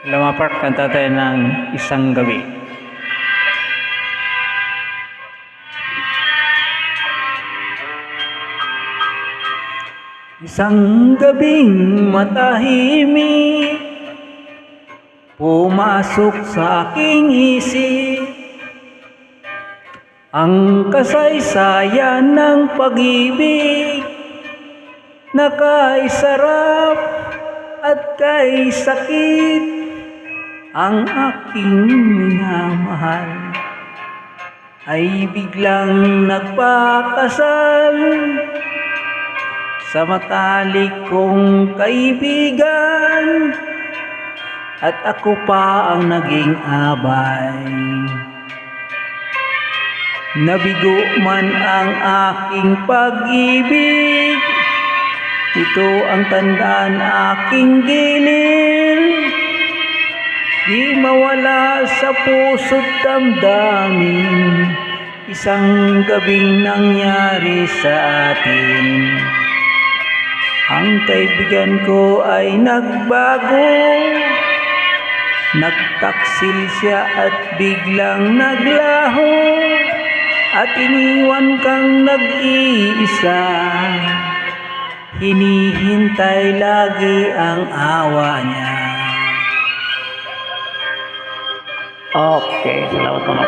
Lumapak kanta tayo ng isang gabi. Isang gabing matahimik, pumasok sa aking isip ang kasaysayan ng pag-ibig na kay sarap at kay sakit ang aking minamahal ay biglang nagpakasal sa matalik kong kaibigan at ako pa ang naging abay. Nabigo man ang aking pag-ibig, ito ang tandaan aking gilid, di mawala sa puso't damdamin, isang gabing nangyari sa atin. Ang kaibigan ko ay nagbago, nagtaksil siya at biglang naglaho, at iniwan kang nag-iisa. Hinihintay lagi ang awa niya. Okay, salamat mga